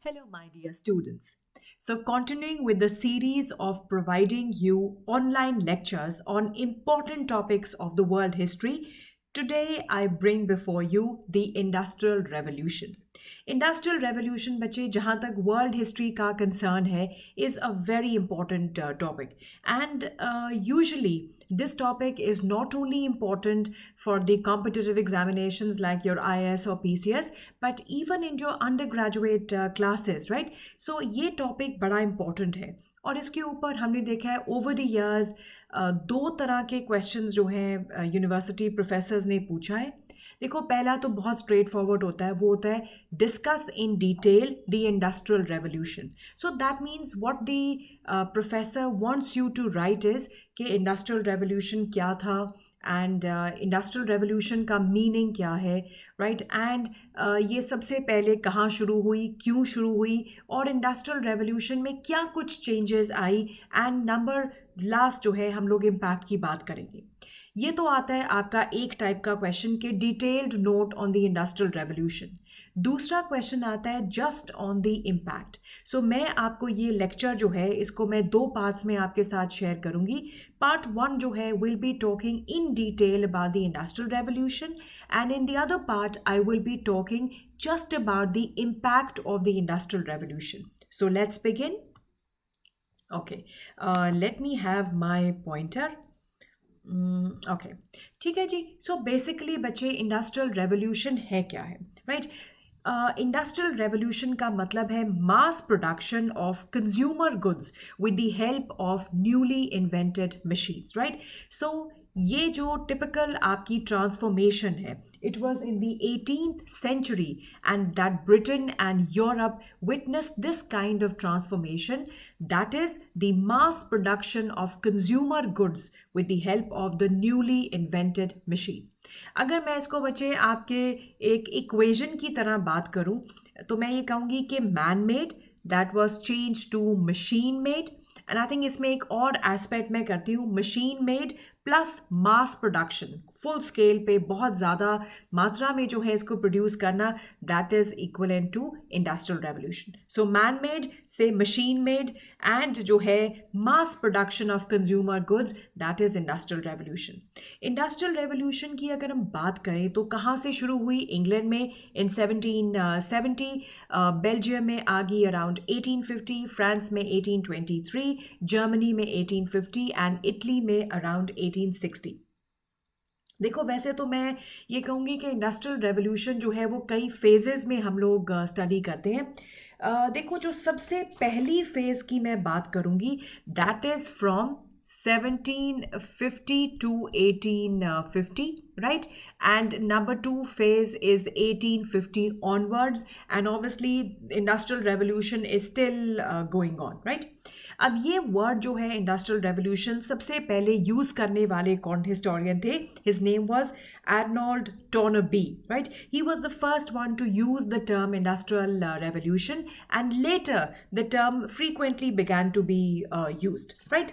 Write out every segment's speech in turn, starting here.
Hello, my dear students. So, continuing with the series of providing you online lectures on important topics of the world history, today I bring before you the Industrial Revolution. Industrial Revolution, बच्चे जहाँ तक world history का concern है is a very important topic, and usually this topic is not only important for the competitive examinations like your IAS or PCS, but even in your undergraduate classes, right? So ये topic बड़ा important है और इसके ऊपर हमने देखा है over the years दो तरह के क्वेश्चंस जो हैं यूनिवर्सिटी प्रोफेसर्स ने पूछा है। देखो, पहला तो बहुत स्ट्रेट फॉरवर्ड होता है, वो होता है discuss in detail the industrial revolution. So that means what the professor wants you to write is कि इंडस्ट्रियल रेवोल्यूशन क्या था एंड इंडस्ट्रियल रेवोल्यूशन का मीनिंग क्या है, राइट? एंड ये सबसे पहले कहाँ शुरू हुई, क्यों शुरू हुई, और इंडस्ट्रियल रेवोल्यूशन में क्या कुछ changes I, and number last जो है हम लोग इम्पैक्ट की बात करेंगे। ये तो आता है आपका एक टाइप का क्वेश्चन के detailed note on the industrial revolution. दूसरा क्वेश्चन आता है जस्ट ऑन द इम्पैक्ट। सो मैं आपको ये लेक्चर जो है इसको मैं दो पार्ट्स में आपके साथ शेयर करूंगी। पार्ट वन जो है will be talking in detail about the industrial revolution, and in the other part I will be talking just about the impact of the industrial revolution. So let's begin. Okay, let me have my pointer. Okay, ठीक है जी। So basically बच्चे industrial revolution है क्या है, right? Industrial revolution का मतलब है mass production of consumer goods with the help of newly invented machines, right? So ये जो टिपिकल आपकी ट्रांसफॉर्मेशन है, it was in the 18th century and that Britain and Europe witnessed this kind of transformation, that is the mass production of consumer goods with the help of the newly invented machine. अगर मैं इसको बच्चे आपके एक equation की तरह बात करूं तो मैं ये कहूँगी कि man made that was change to machine made, and I think इसमें एक और एस्पेक्ट मैं करती हूँ, machine made plus mass production, full scale पे बहुत ज़्यादा मात्रा में जो है इसको प्रोड्यूस करना, that is equivalent to industrial revolution. So man made से मशीन मेड एंड जो है mass production of consumer goods, that is industrial revolution. Industrial revolution की अगर हम बात करें तो कहाँ से शुरू हुई? इंग्लैंड में इन 1770, बेल्जियम में आ गई अराउंड 1850, फ्रांस में 1823, जर्मनी में 1850 एंड इटली में अराउंड 1860। देखो, वैसे तो मैं ये कहूँगी कि इंडस्ट्रियल रेवोल्यूशन जो है वो कई फेजेस में हम लोग स्टडी करते हैं। देखो, जो सबसे पहली फेज की मैं बात करूँगी that is from 1750 to 1850, right? And number two phase is 1850 onwards, and obviously industrial revolution is still going on, right? अब ये वर्ड जो है इंडस्ट्रियल रेवोल्यूशन सबसे पहले यूज करने वाले कौन हिस्टोरियन थे? His name was Arnold Toynbee, right? He was the first one to use the term industrial revolution, and later the term frequently began to be used, right?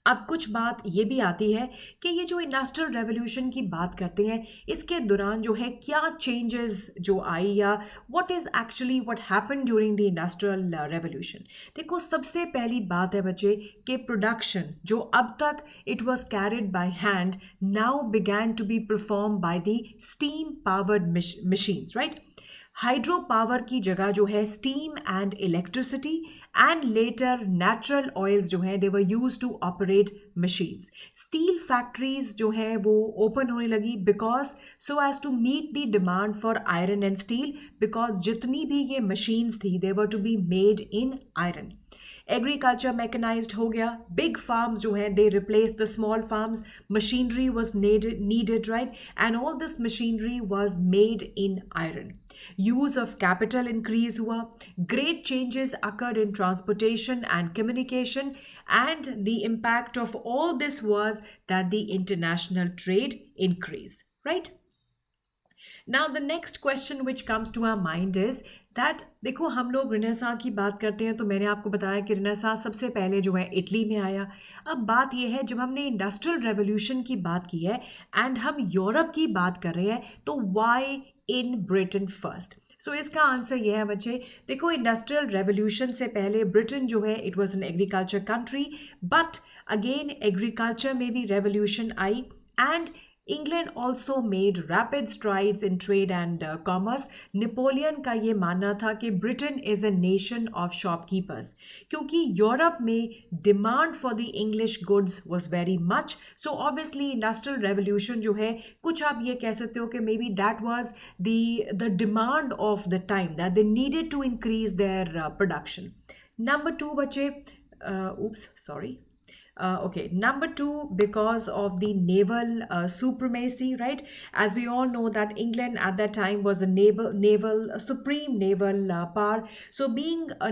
अब कुछ बात ये भी आती है कि ये जो इंडस्ट्रियल रेवोल्यूशन की बात करते हैं इसके दौरान जो है क्या चेंजेस जो आई, या what is actually what happen during the industrial revolution. देखो, सबसे पहली बात है बच्चे कि प्रोडक्शन जो अब तक it was carried by hand now began to be perform by the steam powered machines, right? Hydro power की जगह जो है steam and electricity and later natural oils जो है they were use to operate machines. Steel factories जो है वो open होने लगी because so as to meet the demand for iron and steel, because जितनी भी ये मशीन्स थी they were to be made in iron. Agriculture mechanised हो गया, बिग फार्म्स जो हैं they replace the small farms, machinery was needed, right? And all this machinery was made in iron. Use of capital increase हुआ, great changes occurred in transportation and communication, and the impact of all this was that the international trade increased, right? Now the next question which comes to our mind is that देखो, हम लोग रिनेसां की बात करते हैं तो मैंने आपको बताया कि रिनेसां सबसे पहले जो है इटली में आया। अब बात यह है, जब हमने इंडस्ट्रियल रेवोल्यूशन की बात की है एंड हम यूरोप की बात कर रहे हैं तो वाई इन ब्रिटेन फर्स्ट? सो इसका आंसर ये है बच्चे, देखो इंडस्ट्रियल रेवोल्यूशन से पहले ब्रिटेन जो है it was an agriculture country, but again agriculture में भी revolution I and England also made rapid strides in trade and commerce. Napoleon का ये मानना था कि Britain is a nation of shopkeepers, क्योंकि यूरोप में demand for the English goods was very much. So obviously industrial revolution जो है, कुछ आप ये कह सकते हो कि may be that was the demand of the time that they needed to increase their production. Number two बच्चे, oops, sorry. Okay, number two, because of the naval supremacy, right? As we all know that England at that time was a a supreme naval power. So being a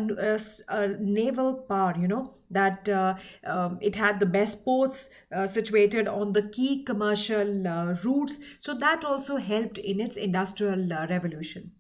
naval power, you know, that it had the best ports situated on the key commercial routes. So that also helped in its industrial revolution.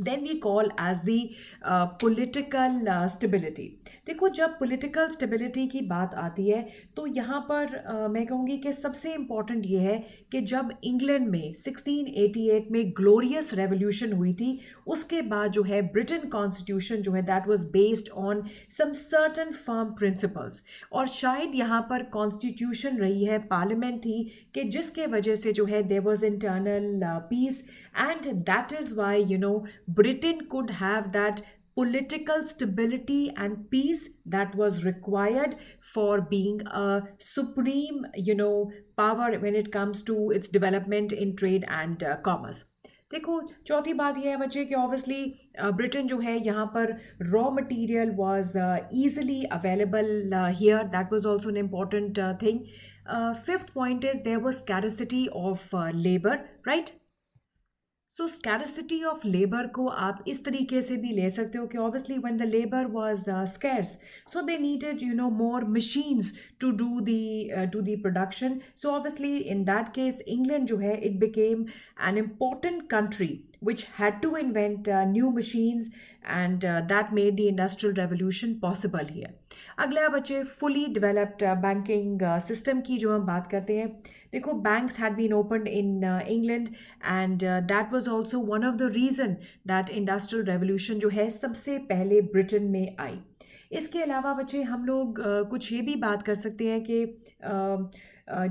Then we call as the political stability. देखो जब political stability की बात आती है तो यहाँ पर मैं कहूँगी कि सबसे इम्पॉर्टेंट ये है कि जब इंग्लैंड में 1688 में ग्लोरियस रेवोल्यूशन हुई थी, उसके बाद जो है ब्रिटेन कॉन्स्टिट्यूशन जो है that was based on some certain firm principles, और शायद यहाँ पर कॉन्स्टिट्यूशन रही है, पार्लियामेंट थी कि जिसके वजह से जो है there was internal peace, and that is why you know Britain could have that political stability and peace that was required for being a supreme, you know, power when it comes to its development in trade and commerce. देखो चौथी बात यह है बच्चे कि obviously Britain जो है यहाँ पर raw material was easily available here, that was also an important thing. Fifth point is there was scarcity of labour, right? So scarcity of labour को आप इस तरीके से भी ले सकते हो कि obviously when the labour was scarce, so they needed you know more machines to do the production. So obviously in that case England जो है it became an important country which had to invent new machines, and that made the industrial revolution possible here. अगला बच्चे fully developed banking system की जो हम बात करते हैं, देखो banks had been opened in England, and that was also one of the reason that industrial revolution जो है सबसे पहले ब्रिटेन में आई। इसके अलावा बच्चे हम लोग कुछ ये भी बात कर सकते हैं कि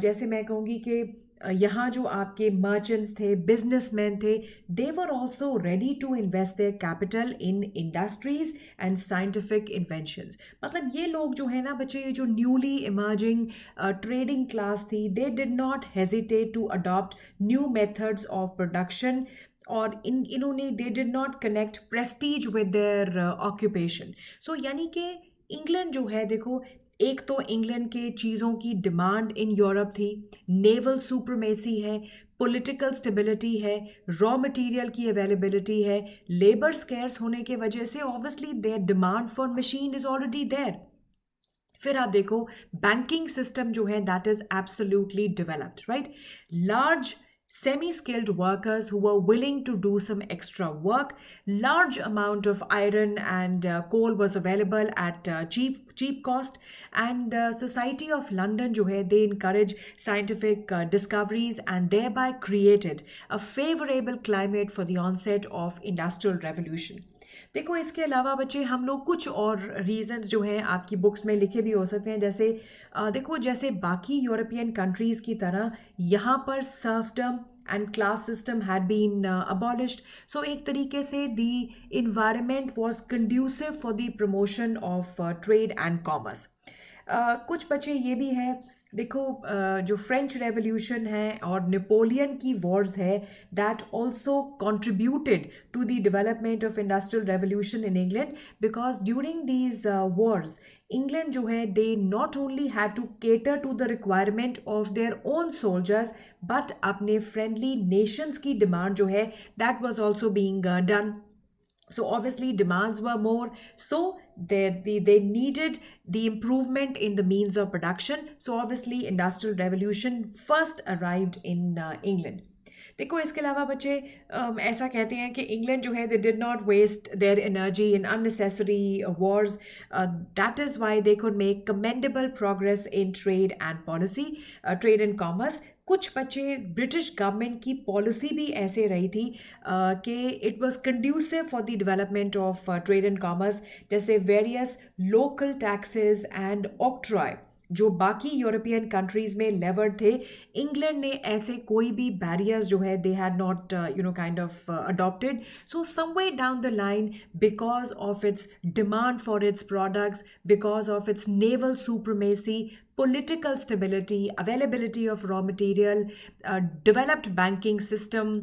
जैसे मैं कहूँगी कि यहाँ जो आपके मर्चेंट्स थे, बिजनेसमैन थे, they were also ready to invest their capital in industries and scientific inventions. मतलब ये लोग जो है ना बच्चे, ये जो न्यूली इमर्जिंग ट्रेडिंग क्लास थी, they did not hesitate to adopt new methods of production, और इन्होंने they did not connect prestige with their occupation. So यानी कि इंग्लैंड जो है देखो, एक तो इंग्लैंड के चीज़ों की डिमांड इन यूरोप थी, नेवल सुप्रीमेसी है, पॉलिटिकल स्टेबिलिटी है, रॉ मटेरियल की अवेलेबिलिटी है, लेबर स्कैर्स होने के वजह से obviously there demand for machine is already there. फिर आप देखो बैंकिंग सिस्टम जो है that is absolutely developed, right? Large semi-skilled workers who were willing to do some extra work. Large amount of iron and coal was available at cheap cost, and Society of London जो है they encourage scientific discoveries and thereby created a favorable climate for the onset of industrial revolution. देखो इसके अलावा बच्चे हम लोग कुछ और रीजंस जो हैं आपकी बुक्स में लिखे भी हो सकते हैं, जैसे देखो जैसे बाकी यूरोपियन कंट्रीज़ की तरह यहाँ पर serfdom and class system had been abolished. So एक तरीके से the environment was conducive for the promotion of trade and commerce. कुछ बच्चे ये भी है, देखो जो फ्रेंच रेवोल्यूशन है और नेपोलियन की वॉर्स है, that also contributed to the development of industrial revolution in England, because during these wars England जो है they not only had to cater to the requirement of their own soldiers, but अपने friendly nations की demand जो है that was also being done. So obviously demands were more, so they needed the improvement in the means of production. So obviously industrial revolution first arrived in England. देखो इसके अलावा बच्चे ऐसा कहते हैं कि इंग्लैंड जो है they did not waste their energy in unnecessary wars, that is why they could make commendable progress in trade and policy, trade and commerce. कुछ बच्चे ब्रिटिश गवर्नमेंट की पॉलिसी भी ऐसे रही थी कि it was conducive for the development of trade and commerce, जैसे various local taxes and octroi जो बाकी यूरोपियन कंट्रीज में लेवर्ड थे, इंग्लैंड ने ऐसे कोई भी बैरियर्स जो है they had not kind of adopted. So someway down the line, because of its demand for its products, because of its naval supremacy, political stability, availability of raw material, developed banking system,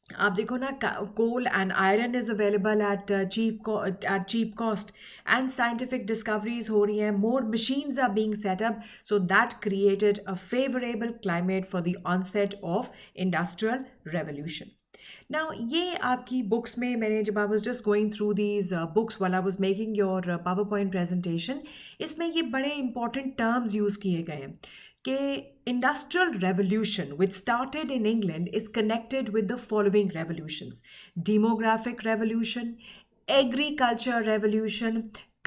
आप देखो ना, coal and iron is available at cheap cost, and scientific discoveries हो रही हैं, more machines are being set up, so that created a favourable climate for the onset of industrial revolution. Now ये आपकी बुक्स में मैंने, जब I was just going through these books while I was making your PowerPoint presentation, इसमें ये बड़े important terms use किए गए हैं कि industrial revolution which started in England is connected with the following revolutions: demographic revolution, agriculture revolution,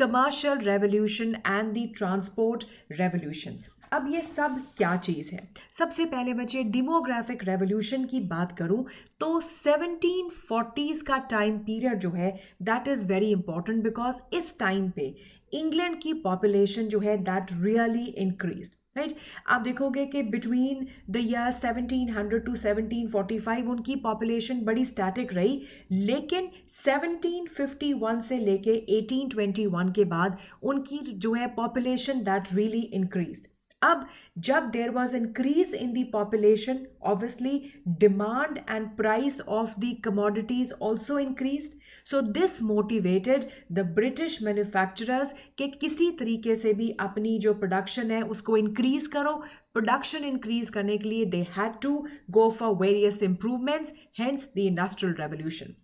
commercial revolution and the transport revolution। अब ये सब क्या चीज़ है? सबसे पहले बच्चे डिमोग्राफिक रेवोल्यूशन की बात करूं तो 1740s का टाइम पीरियड जो है that is very important, because इस टाइम पे इंग्लैंड की पॉपुलेशन जो है दैट रियली इंक्रीज, राइट। आप देखोगे कि बिटवीन द ईयर 1700 टू 1745 उनकी पॉपुलेशन बड़ी स्टैटिक रही, लेकिन 1751 से लेके 1821 के बाद उनकी जो है पॉपुलेशन दैट रियली इंक्रीज। अब जब there was increase in the population, obviously demand and price of the commodities also increase, so this motivated the British manufacturers के किसी तरीके से भी अपनी जो प्रोडक्शन है उसको इंक्रीज करो। प्रोडक्शन इंक्रीज करने के लिए they had to go for various improvements, hence the industrial revolution.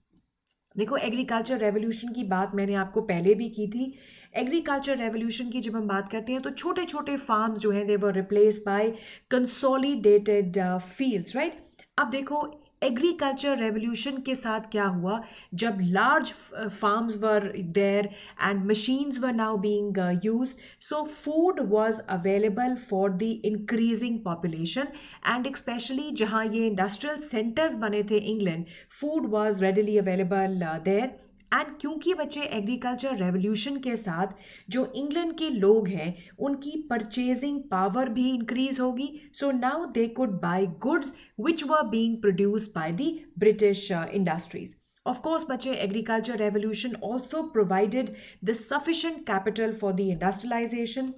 देखो एग्रीकल्चर रेवोल्यूशन की बात मैंने आपको पहले भी की थी। एग्रीकल्चर रेवोल्यूशन की जब हम बात करते हैं तो छोटे छोटे फार्म्स जो हैं they were replace by consolidated fields, right. अब देखो एग्रीकल्चर रेवोल्यूशन के साथ क्या हुआ, जब large farms were there and machines were now being used, so food was available for the increasing population, and specially जहाँ ये इंडस्ट्रियल सेंटर्स बने थे England, food was readily available there. And क्योंकि बच्चे एग्रीकल्चर रेवोल्यूशन के साथ जो England के लोग हैं उनकी परचेजिंग पावर भी इंक्रीज होगी, so now they could bye goods which were being produced by the British industries. Of course, बच्चे agriculture revolution also provided the sufficient capital for the industrialization,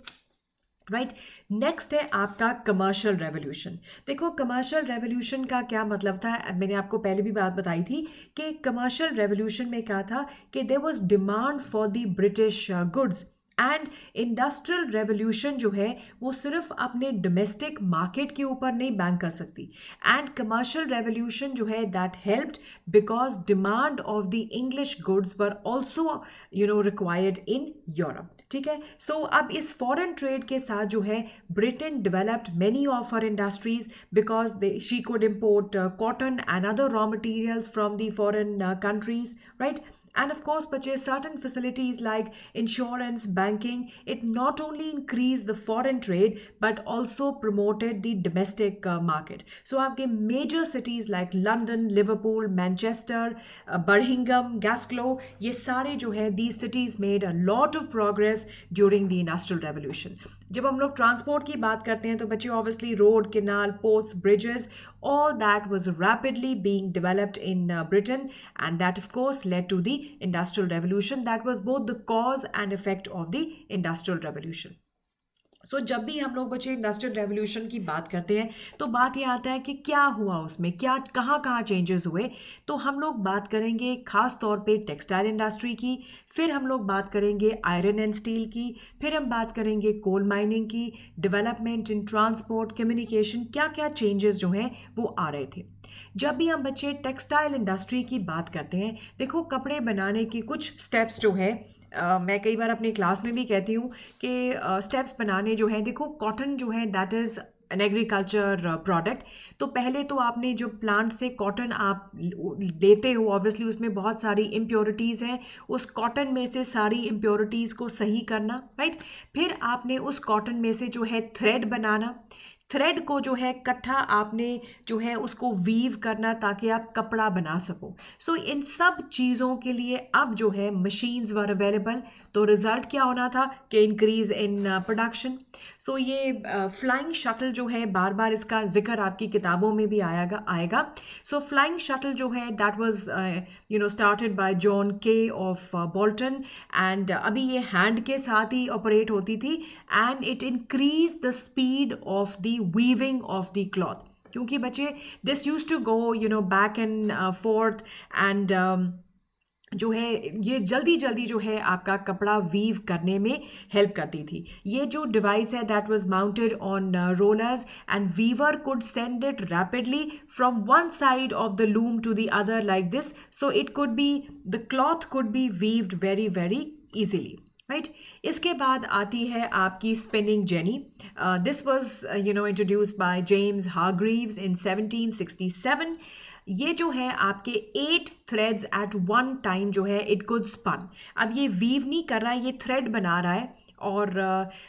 right. Next है आपका commercial revolution. देखो commercial revolution का क्या मतलब था, मैंने आपको पहले भी बात बताई थी कि कमर्शियल रेवोल्यूशन में क्या था कि there was demand for the British goods, and industrial revolution जो है वो सिर्फ अपने डोमेस्टिक मार्केट के ऊपर नहीं बैंक कर सकती, एंड कमर्शियल रेवोल्यूशन जो है that helped because demand of the English goods were also required in Europe, ठीक है। सो अब इस फॉरेन ट्रेड के साथ जो है Britain developed many of her industries because she could import cotton and other raw materials from the foreign countries, right? And of course, purchase certain facilities like insurance, banking. It not only increased the foreign trade but also promoted the domestic market. So आपके major cities like London, Liverpool, Manchester, Birmingham, Glasgow, ये सारे जो है these cities made a lot of progress during the Industrial Revolution. जब हम लोग transport की बात करते हैं तो बच्चे obviously road, canal, ports, bridges, all that was rapidly being developed in Britain, and that of course led to the Industrial Revolution. That was both the cause and effect of the Industrial Revolution. सो जब भी हम लोग बच्चे industrial revolution की बात करते हैं तो बात ये आता है कि क्या हुआ उसमें, क्या कहाँ कहाँ चेंजेस हुए। तो हम लोग बात करेंगे खास तौर पे टेक्सटाइल इंडस्ट्री की, फिर हम लोग बात करेंगे आयरन एंड स्टील की, फिर हम बात करेंगे कोल माइनिंग की, डेवलपमेंट इन ट्रांसपोर्ट, कम्युनिकेशन, क्या क्या चेंजेस जो हैं वो आ रहे थे। जब भी हम बच्चे टेक्सटाइल इंडस्ट्री की बात करते हैं, देखो कपड़े बनाने की कुछ स्टेप्स जो है मैं कई बार अपनी क्लास में भी कहती हूँ कि स्टेप्स बनाने जो हैं, देखो कॉटन जो है that is an agriculture product. तो पहले तो आपने जो प्लांट से कॉटन आप लेते हो, ऑब्वियसली उसमें बहुत सारी इम्प्योरिटीज़ हैं, उस कॉटन में से सारी इम्प्योरिटीज़ को सही करना, राइट। फिर आपने उस कॉटन में से जो है थ्रेड बनाना, थ्रेड को जो है इकट्ठा आपने जो है उसको वीव करना ताकि आप कपड़ा बना सको। सो इन सब चीज़ों के लिए अब जो है मशीन्स वर अवेलेबल। तो रिजल्ट क्या होना था कि इंक्रीज इन प्रोडक्शन। सो ये फ्लाइंग शटल जो है, बार बार इसका जिक्र आपकी किताबों में भी आएगा। सो फ्लाइंग शटल जो है that was started by John Kay of Bolton, and अभी ये हैंड के साथ ही ऑपरेट होती थी, and it increase the speed of the weaving of the cloth. क्योंकि बच्चे this use to go back and forth, and जो है ये जल्दी जल्दी जो है आपका कपड़ा वीव करने में हेल्प करती थी। ये जो डिवाइस है that was mounted on rollers, and weaver could send it rapidly from one side of the loom to the other like this, so it could be the cloth could be weaved very very easily, right. इसके बाद आती है आपकी spinning jenny. This was introduced by James Hargreaves in 1767। ये जो है आपके 8 threads eight one time जो है इट कुड स्पन। अब ये वीव नहीं कर रहा है, ये थ्रेड बना रहा है। और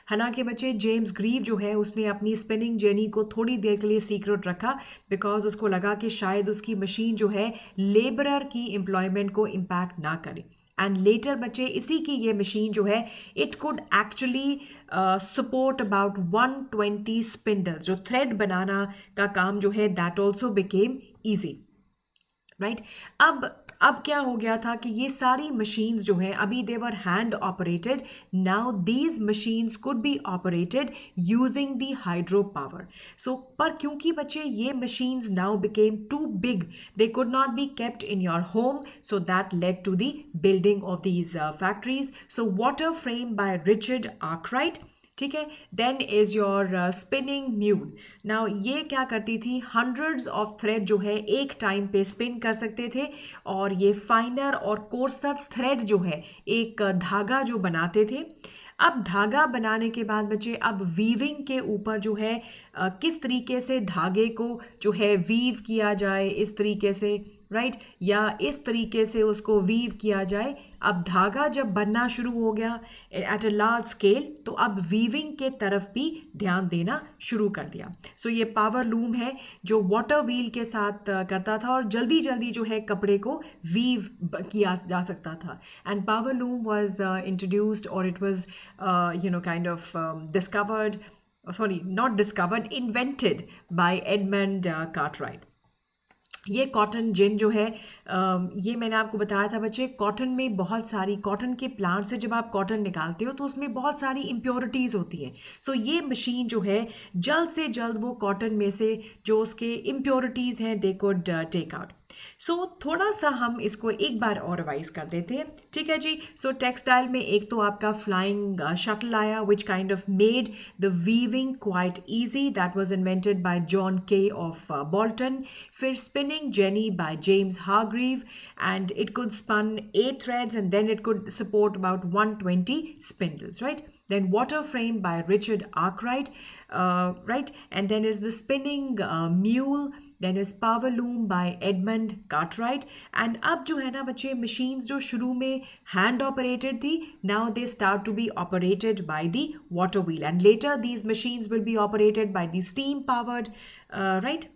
हालांकि बच्चे जेम्स ग्रीव जो है उसने अपनी स्पिनिंग जेनी को थोड़ी देर के लिए सीक्रेट रखा, बिकॉज उसको लगा कि शायद उसकी मशीन जो है लेबरर की एम्प्लॉयमेंट को इम्पैक्ट ना करे। एंड लेटर बच्चे इसी की ये मशीन जो है it could actually support about 120 spindles. जो थ्रेड बनाना का काम जो है that also became easy, right. अब क्या हो गया था कि ये सारी मशीन्स जो हैं अभी they were hand operated, now these machines could be operated using the hydro power. So पर क्योंकि बच्चे ये machines now became too big, they could not be kept in your home, so that led to the building of these factories. So water frame by Richard Arkwright, ठीक है। Then is your spinning mule. Now ये क्या करती थी, hundreds of thread जो है एक time पे स्पिन कर सकते थे, और ये फाइनर और कोर्सर थ्रेड जो है एक धागा जो बनाते थे। अब धागा बनाने के बाद बच्चे अब वीविंग के ऊपर जो है किस तरीके से धागे को जो है वीव किया जाए, इस तरीके से, राइट, या इस तरीके से उसको वीव किया जाए। अब धागा जब बनना शुरू हो गया एट अ लार्ज स्केल, तो अब वीविंग के तरफ भी ध्यान देना शुरू कर दिया। सो ये पावर लूम है जो वाटर व्हील के साथ करता था, और जल्दी जल्दी जो है कपड़े को वीव किया जा सकता था। And power loom was introduced, और it was kind of discovered, sorry not discovered, invented by Edmund Cartwright. ये कॉटन जिन जो है ये मैंने आपको बताया था बच्चे, कॉटन में बहुत सारी, कॉटन के प्लांट से जब आप कॉटन निकालते हो तो उसमें बहुत सारी इम्प्योरिटीज़ होती हैं। सो ये मशीन जो है जल्द से जल्द वो कॉटन में से जो उसके इम्प्योरिटीज़ हैं दे कुड टेक आउट। सो थोड़ा सा हम इसको एक बार और रिवाइज कर देते हैं, ठीक है जी। सो टेक्सटाइल में एक तो आपका फ्लाइंग शटल आया which kind of made the weaving quite easy, that was invented by John Kay of Bolton. फिर spinning jenny by James Hargreave, and it could spun 8 threads, and then it could support about 120 spindles, right? Then water frame by Richard Arkwright, right? And then is the spinning mule, then is power loom by Edmund Cartwright. And अब जो है ना बच्चे machines जो शुरू में hand operated थी, now they start to be operated by the water wheel, and later these machines will be operated by the steam powered, right?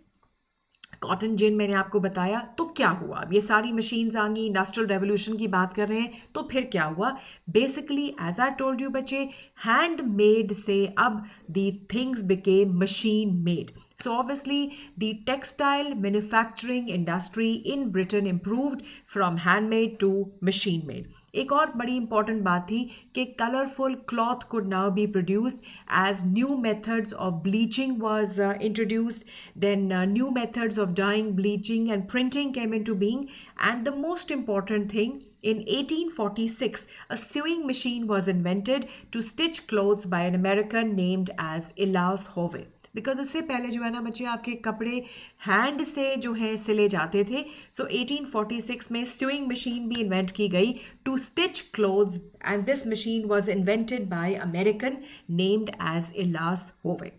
Cotton gin मैंने आपको बताया। तो क्या हुआ, अब ये सारी मशीन्स आ गई, इंडस्ट्रियल रेवोल्यूशन की बात कर रहे हैं, तो फिर क्या हुआ। Basically as I told you बच्चे, हैंड मेड से अब the things became machine made. So obviously the textile manufacturing industry in Britain improved from handmade to machine made. एक और बड़ी इंपॉर्टेंट बात थी कि colourful cloth could now be produced as new methods of bleaching was introduced. Then new methods of dyeing, bleaching and printing came into being. And the most important thing, in 1846, a sewing machine was invented to stitch clothes by an American named as Elias Howe. Because इससे पहले जो है ना बच्चे आपके कपड़े hand से जो है सिले जाते थे। सो 1846 में स्यूइंग मशीन भी इन्वेंट की गई to stitch clothes, and this machine was invented by American named as Elias Howe.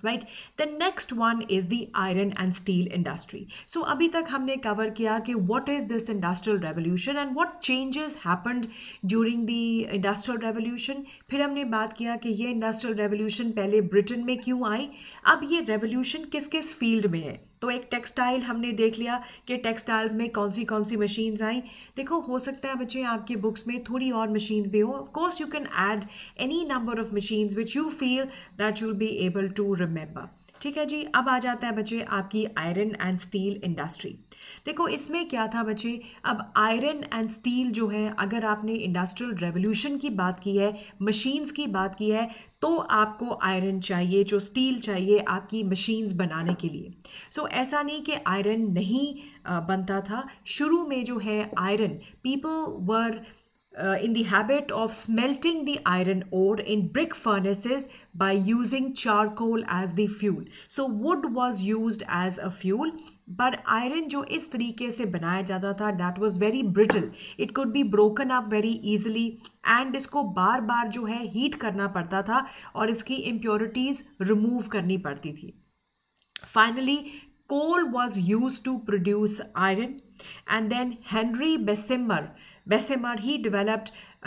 Right the next one is the iron and steel industry so अभी तक हमने कवर किया कि what is this industrial revolution and what changes happened during the industrial revolution फिर हमने बात किया कि ये इंडस्ट्रियल रेवोल्यूशन पहले ब्रिटेन में क्यों आई अब ये रेवोल्यूशन किस किस फील्ड में है तो एक टेक्सटाइल हमने देख लिया कि टेक्सटाइल्स में कौन सी मशीन्स आई देखो हो सकता है बच्चे आपके बुक्स में थोड़ी और मशीन्स भी हो of course you can add any number of machines which you feel that you will be able to remember ठीक है जी अब आ जाता है बच्चे आपकी आयरन एंड स्टील इंडस्ट्री देखो इसमें क्या था बच्चे अब आयरन एंड स्टील जो है अगर आपने इंडस्ट्रियल रेवोल्यूशन की बात की है मशीन्स की बात की है तो आपको आयरन चाहिए जो स्टील चाहिए आपकी मशीन्स बनाने के लिए सो ऐसा नहीं कि आयरन नहीं बनता था शुरू में जो है iron people were in the habit of smelting the iron ore in brick furnaces by using charcoal as the fuel. So wood was used as a fuel. पर आयरन जो इस तरीके से बनाया जाता था that was very brittle it could be broken up very easily and इसको बार बार जो है हीट करना पड़ता था और इसकी इम्प्योरिटीज़ रिमूव करनी पड़ती थी finally coal was used to produce iron and then Henry Bessemer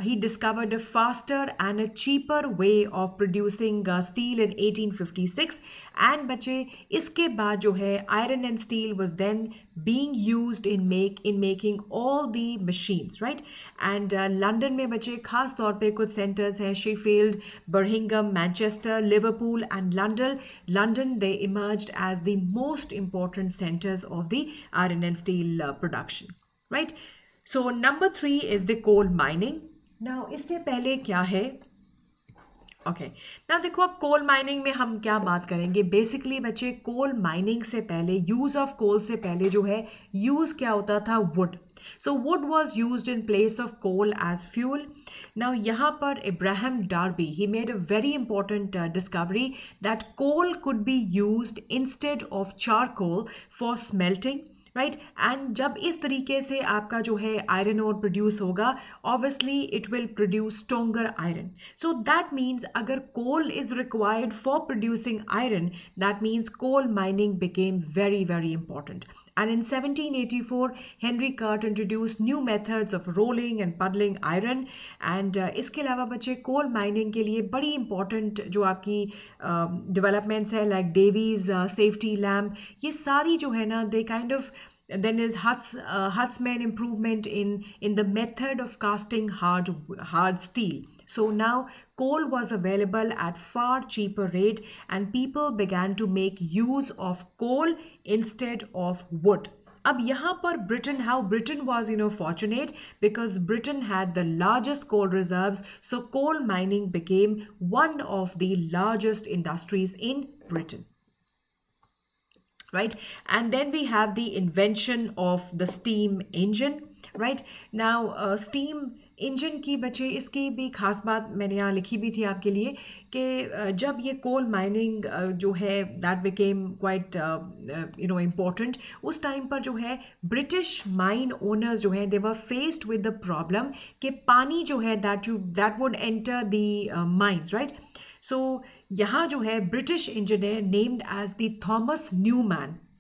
he discovered a faster and a cheaper way of producing steel in 1856 and बच्चे इसके बाद जो है iron and steel was then being used in making all the machines right and London में बच्चे खास तौर पे कुछ centers हैं Sheffield, Birmingham, Manchester, Liverpool and London they emerged as the most important centers of the iron and steel production right so number 3 is the coal mining now इससे पहले क्या है ओके ना देखो अब कोल माइनिंग में हम क्या बात करेंगे बेसिकली बच्चे कोल माइनिंग से पहले यूज ऑफ कोल से पहले जो है यूज क्या होता था wood so wood was use in place of coal as fuel now यहाँ पर Abraham Darby he made a very important discovery that coal could be used instead of charcoal for smelting right and जब इस तरीके से आपका जो है iron और प्रोड्यूस होगा obviously it will produce stronger iron so that means अगर coal is required for producing iron that means coal mining became very very important and in 1784 Henry Curt introduced new methods of rolling and puddling iron and इसके अलावा बच्चे coal mining के लिए बड़ी important जो आपकी developments है like Davies safety lamp ये सारी जो है ना they kind of then is Huntsman improvement in the method of casting hard steel. So now coal was available at far cheaper rate and people began to make use of coal instead of wood. अब यहाँ पर Britain was fortunate because Britain had the largest coal reserves so coal mining became one of the largest industries in Britain. Right and then we have the invention of the steam engine right now steam engine की बच्चे इसकी भी खास बात मैंने यहाँ लिखी भी थी आपके लिए कि जब ये कोल माइनिंग जो है दैट बिकेम क्वाइट इम्पोर्टेंट उस टाइम पर जो है ब्रिटिश माइन ओनर्स जो हैं they were faced with the problem कि पानी जो है that would enter the mines right so यहाँ जो है British engineer named as the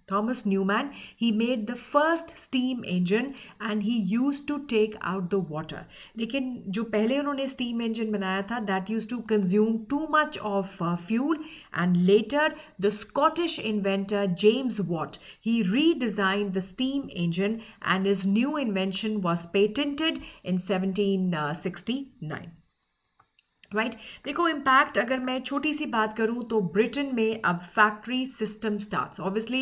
Thomas Newman, he made the first steam engine and he used to take out the water. लेकिन जो पहले उन्होंने steam engine बनाया था that used to consume too much of fuel and later the Scottish inventor James Watt, he redesigned the steam engine and his new invention was patented in 1769. Right देखो impact अगर मैं छोटी सी बात करूं तो Britain में अब factory system starts obviously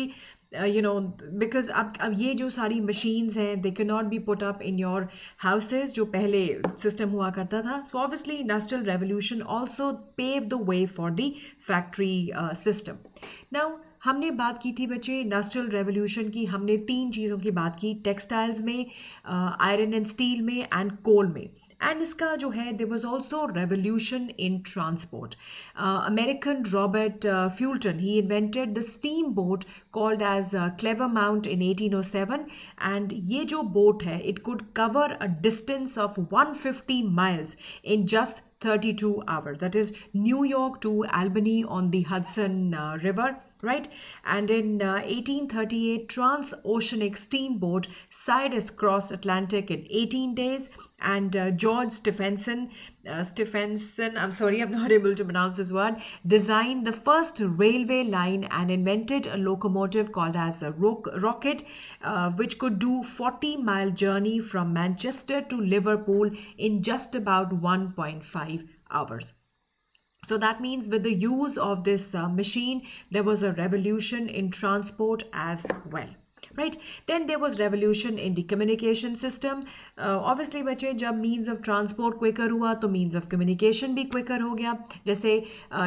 because अब ये जो सारी मशीन्स हैं they can not be put up in your houses जो पहले सिस्टम हुआ करता था so obviously industrial revolution also pave the way for the factory system now हमने बात की थी बच्चे इंडस्ट्रियल रेवोल्यूशन की हमने 3 चीज़ों की बात की टेक्सटाइल्स में आयरन एंड स्टील में एंड कोल में एंड इसका जो है there was also revolution in transport American Robert Fulton he invented the steam boat called as Clermont in 1807 and ये जो बोट है it could cover a distance of 150 miles in just 32 hours. That is New York to Albany on the Hudson River, right? And in 1838, transoceanic steamboat Cyrus crossed Atlantic in 18 days. And George Stephenson, I'm sorry, I'm not able to pronounce this word, designed the first railway line and invented a locomotive called as a rocket, which could do 40-mile journey from Manchester to Liverpool in just about 1.5 hours. So that means with the use of this machine, there was a revolution in transport as well. Right, then there was revolution in the communication system. Obviously बच्चे जब means of transport quicker हुआ तो means of communication भी quicker हो गया. जैसे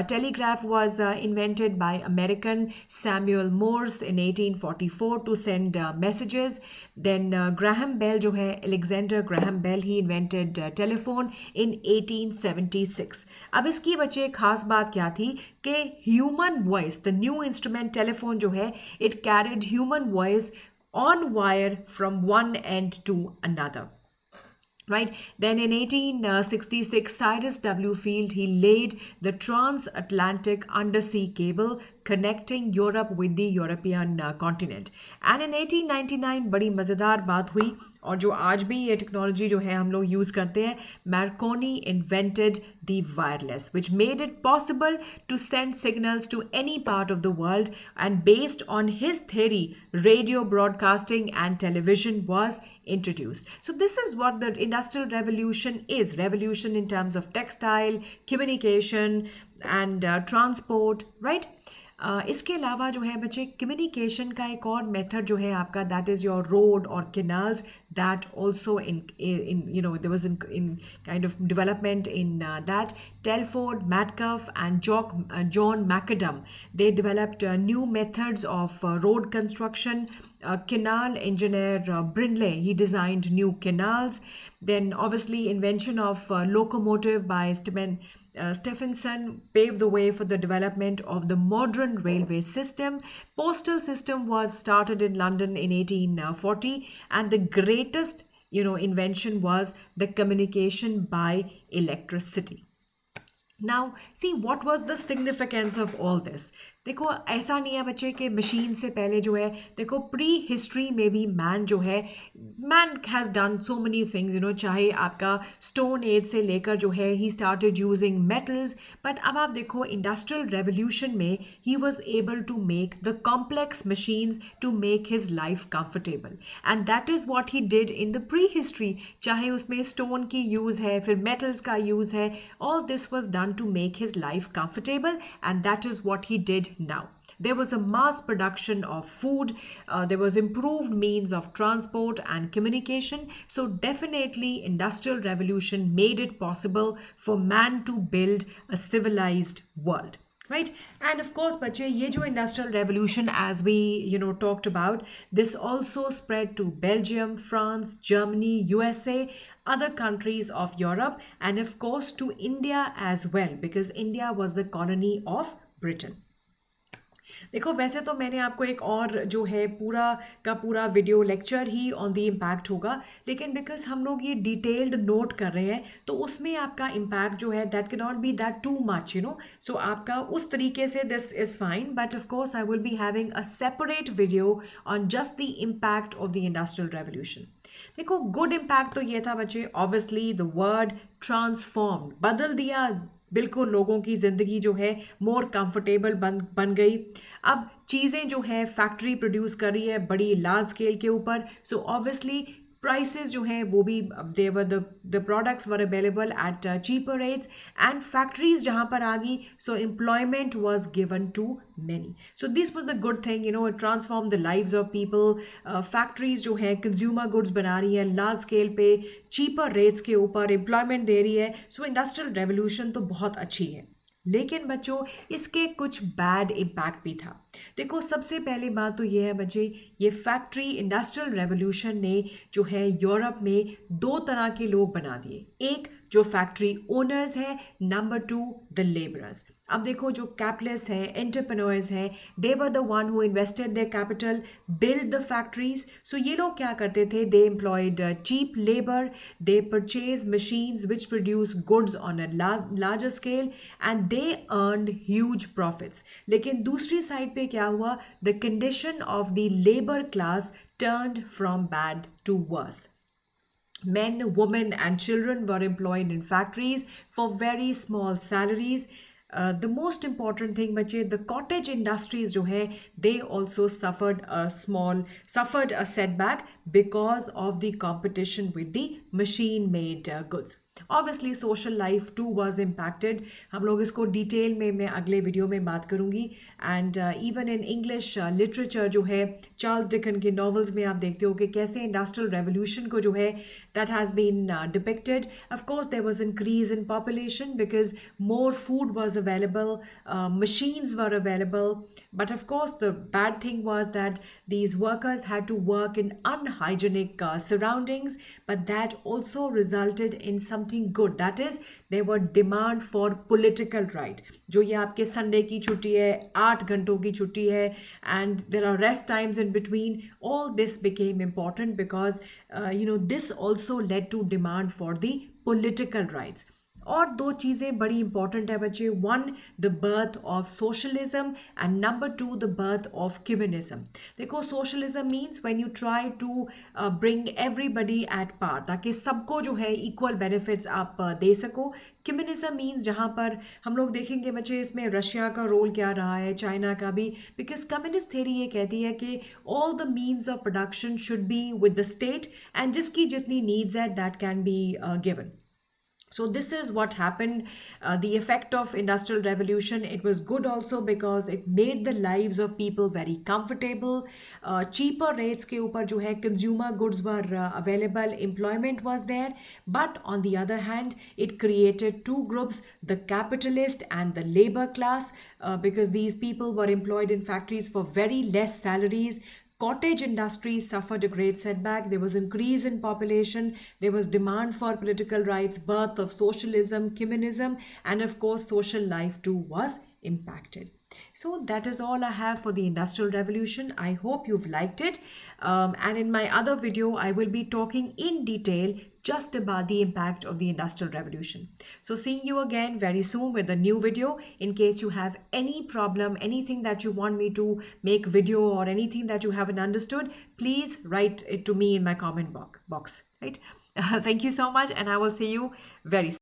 telegraph was invented by American Samuel Morse in 1844 to send messages. Then Graham Bell जो है Alexander Graham Bell, he invented telephone in 1876. अब इसकी बच्चे खास बात क्या थी कि human voice, the new instrument telephone जो है, it carried human voice on wire from one end to another. Right, then in 1866, Cyrus W. Field, he laid the transatlantic undersea cable connecting Europe with the European continent. And in 1899 बड़ी मज़ेदार बात हुई, और जो आज भी ये technology जो है हम लोग यूज़ करते हैं, Marconi invented the wireless, which made it possible to send signals to any part of the world. And based on his theory, radio broadcasting and television was introduced. So this is what the industrial revolution is. Revolution in terms of textile, communication and transport, right? इसके अलावा जो है बच्चे communication का एक और method जो है आपका, दैट इज़ योर रोड और canals, that also in you know, there was in kind of development in that. Telford, Metcalfe and John Macadam, they developed new methods of road construction. Canal engineer Brindley, he designed new canals. Then obviously invention of locomotive by Stephenson paved the way for the development of the modern railway system. Postal system was started in London in 1840, and the greatest, invention was the communication by electricity. Now, see, what was the significance of all this? देखो ऐसा नहीं है बच्चे कि machine से पहले जो है, देखो प्री हिस्ट्री में भी मैन जो है, man has done so many things, चाहे आपका स्टोन एज से लेकर जो है he started using metals. But अब आप देखो इंडस्ट्रियल रेवोल्यूशन में he was able to make the complex machines to make his life comfortable, and that is what he did in the prehistory. चाहे उसमें स्टोन की use है, फिर metals का यूज़ है, all this was done to make his life comfortable, and that is what he did now. There was a mass production of food, there was improved means of transport and communication. So definitely industrial revolution made it possible for man to build a civilized world. Right? And of course, bache, ye jo industrial revolution, as we talked about, this also spread to Belgium, France, Germany, USA, other countries of Europe, and of course to India as well, because India was the colony of Britain. देखो वैसे तो मैंने आपको एक और जो है पूरा का पूरा video lecture he on the impact होगा, लेकिन बिकॉज हम लोग ये डिटेल्ड नोट कर रहे हैं तो उसमें आपका इम्पैक्ट जो है that can not be that too much, so आपका उस तरीके से this is fine. But of course I will be having a separate video on just the impact of the industrial revolution. देखो गुड इम्पैक्ट तो ये था बच्चे, obviously the word transform, बदल दिया बिल्कुल, लोगों की ज़िंदगी जो है मोर कंफर्टेबल बन गई. अब चीज़ें जो है फैक्ट्री प्रोड्यूस कर रही है बड़ी लार्ज स्केल के ऊपर, सो ऑब्वियसली प्राइसेस जो हैं वो भी there the products were available at cheaper rates, and factories जहाँ पर आ गई so employment was given to many. So this was the good thing, it transform the lives of people. Factories जो है कंज्यूमर गुड्स बना रही है large scale पे, चीपर रेट्स के ऊपर एम्प्लॉयमेंट दे रही है. सो इंडस्ट्रियल रेवोल्यूशन तो बहुत अच्छी है, लेकिन बच्चों इसके कुछ बैड इम्पैक्ट भी था. देखो सबसे पहली बात तो ये है बच्चे, ये फैक्ट्री इंडस्ट्रियल रेवोल्यूशन ने जो है यूरोप में दो तरह के लोग बना दिए. एक जो फैक्ट्री ओनर्स है, नंबर टू द लेबरर्स. अब देखो जो कैपिटलिस्ट हैं, एंटरप्रेन्योर्स हैं, they were the one who invested their capital, build the factories. So ये लोग क्या करते थे, they employed cheap labour, they purchase machines which produce goods on a larger scale and they earned huge profits. लेकिन दूसरी side पे क्या हुआ, the condition of the labour class turned from bad to worse. Men, women, and children were employed in factories for very small salaries. The most important thing, बच्चे, the cottage industries जो है, they also suffered a setback because of the competition with the machine-made goods. Obviously, social life too was impacted. हम लोग इसको detail में मैं अगले video में बात करूँगी. And even in English literature जो है, चार्ल्स डिकन के नॉवेल्स में आप देखते हो कि कैसे इंडस्ट्रियल रेवोल्यूशन को जो है, that has been depicted. Of course there was increase in population because more food was available, machines were available, but of course the bad thing was that these workers had to work in unhygienic surroundings, but that also resulted in something good, that is there were demand for political right. जो ये आपके Sunday की छुट्टी है, 8 घंटों की छुट्टी है, and there are rest times in between, all this became important because this also led to demand for the political rights. और दो चीज़ें बड़ी इंपॉर्टेंट है बच्चे, one the birth of socialism and number two the birth of communism. देखो socialism means when you try to bring everybody at par, ताकि सबको जो है इक्वल बेनिफिट्स आप दे सको. कम्युनिज्म मीन्स जहाँ पर हम लोग देखेंगे बच्चे, इसमें रशिया का रोल क्या रहा है, चाइना का भी, बिकॉज कम्युनिस्ट थ्योरी ये कहती है कि all the means of production should be with the state and जिसकी जितनी नीड्स है that can be given. So this is what happened. The effect of industrial revolution, it was good also because it made the lives of people very comfortable. Cheaper rates के ऊपर जो है consumer goods were available, employment was there. But on the other hand, it created two groups, the capitalist and the labor class, because these people were employed in factories for very less salaries. Cottage industries suffered a great setback. There was increase in population. There was demand for political rights, birth of socialism, communism, and of course, social life too was impacted. So that is all I have for the Industrial Revolution. I hope you've liked it. And in my other video, I will be talking in detail just about the impact of the Industrial Revolution. So seeing you again very soon with a new video. In case you have any problem, anything that you want me to make video or anything that you haven't understood, please write it to me in my comment box. Right? Thank you so much, and I will see you very soon.